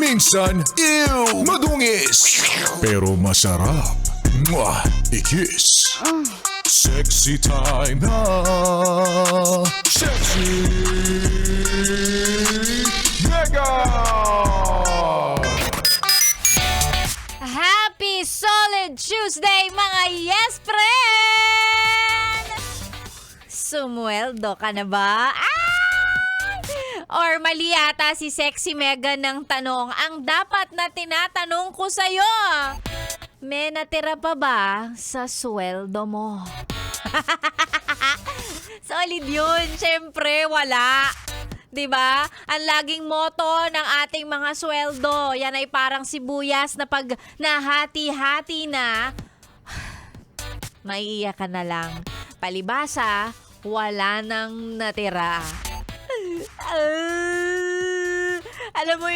Minsan, ew, madungis. Pero masarap. Mwah, ikis. Sexy time na. Sexy Mega! Happy Solid Tuesday mga yes friend! Sumweldo ka na ba? Or mali yata si Sexy Mega ng tanong. Ang dapat na tinatanong ko sa'yo, may natira pa ba sa sweldo mo? Solid yun. Siyempre, wala. 'Di ba? Ang laging motto ng ating mga sweldo, yan ay parang sibuyas na pag nahati-hati na, maiiyak ka na lang. Palibasa, wala nang natira. Alam mo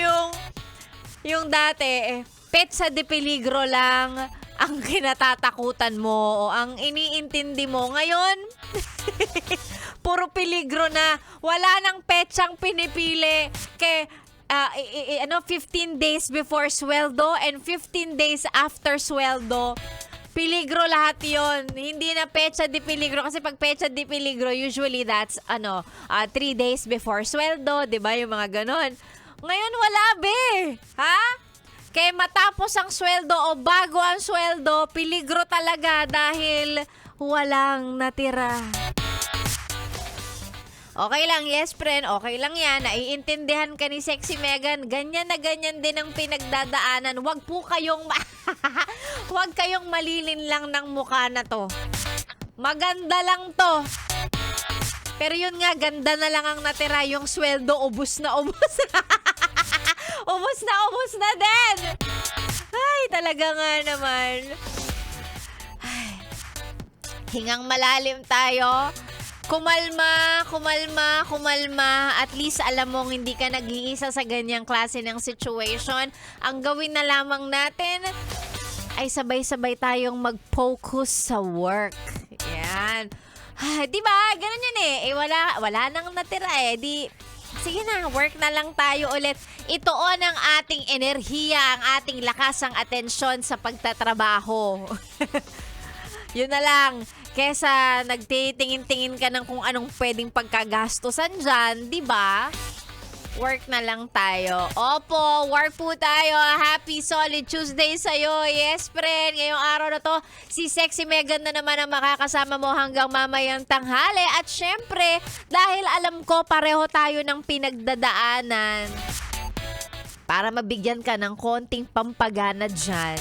yung dati, petsa de peligro lang ang kinatatakutan mo o ang iniintindi mo. Ngayon, puro peligro na. Wala nang petsang pinipili. 15 days before sweldo and 15 days after sweldo. Peligro lahat yon. Hindi na petsa de peligro. Kasi pag petsa de peligro, usually that's 3 days before sweldo. Diba? Yung mga ganon. Ngayon wala be. Ha? Kaya matapos ang sweldo o bago ang sweldo, peligro talaga dahil walang natira. Okay lang, yes friend, okay lang yan. Naiintindihan ka ni Sexy Megan. Ganyan na ganyan din ang pinagdadaanan. Huwag po kayong huwag kayong malilin lang ng mukha na to. Maganda lang to. Pero yun nga, ganda na lang ang natira. Yung sweldo, ubus na ubus. ubus na din. Ay, talaga nga naman. Ay, hingang malalim tayo. Kumalma. At least alam mong hindi ka nag-iisa sa ganyang klase ng situation. Ang gawin na lamang natin ay sabay-sabay tayong mag-focus sa work. Yan. Diba? Ganun yun eh. Wala nang natira eh. Sige na, work na lang tayo ulit. Ituon ang ating enerhiya, ang ating lakas, ang atensyon sa pagtatrabaho. Yun na lang. Kesa nagtitingin-tingin ka ng kung anong pwedeng pagkagastusan dyan, di ba? Work na lang tayo. Opo, work po tayo. Happy Solid Tuesday sa'yo. Yes, friend. Ngayong araw na to, si Sexy Megan na naman ang makakasama mo hanggang mamayang tanghali. At syempre, dahil alam ko pareho tayo ng pinagdadaanan, para mabigyan ka ng konting pampagana dyan,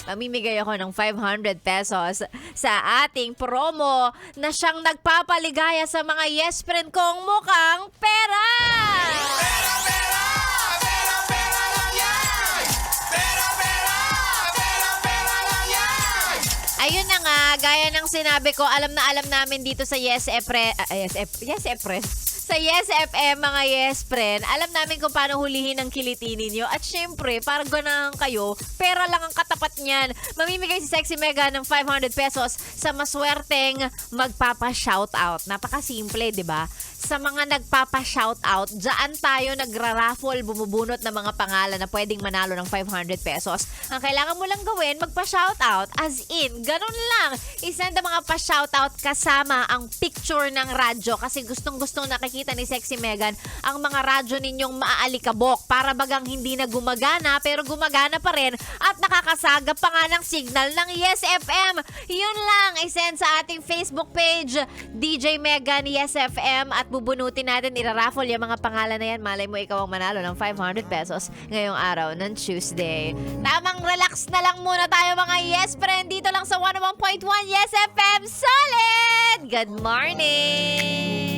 mamimigay ako ng 500 pesos sa ating promo na siyang nagpapaligaya sa mga yes friend kong mukhang pera! Pera, pera! Pera, pera lang yan! Pera, pera! Pera, pera lang yan! Ayun na nga, gaya ng sinabi ko, alam na alam namin dito sa sa Yes FM, mga yes friend, alam namin kung paano hulihin ang kiliti ninyo. At syempre, parang gano'n kayo, pera lang ang katapat niyan. Mamimigay si Sexy Mega ng 500 pesos sa maswerteng magpapa-shoutout. Napakasimple, di ba? Sa mga nagpapa-shoutout, dyan tayo nagra-raffle, bumubunot ng mga pangalan na pwedeng manalo ng 500 pesos. Ang kailangan mo lang gawin, magpa-shoutout. As in, ganun lang. I-send ang mga pa-shoutout kasama ang picture ng radyo. Kasi gustong-gustong nakikita ni Sexy Megan ang mga radyo ninyong maaalikabok. Para bagang hindi na gumagana, pero gumagana pa rin at nakakasaga pa nga ng signal ng Yes FM. Yun lang, i-send sa ating Facebook page, DJ Megan Yes FM, at bubunutin natin, iraraffle yung mga pangalan na yan. Malay mo ikaw ang manalo ng 500 pesos ngayong araw ng Tuesday. Tamang relax na lang muna tayo mga yes friend. Dito lang sa 101.1 Yes FM. Solid! Good morning!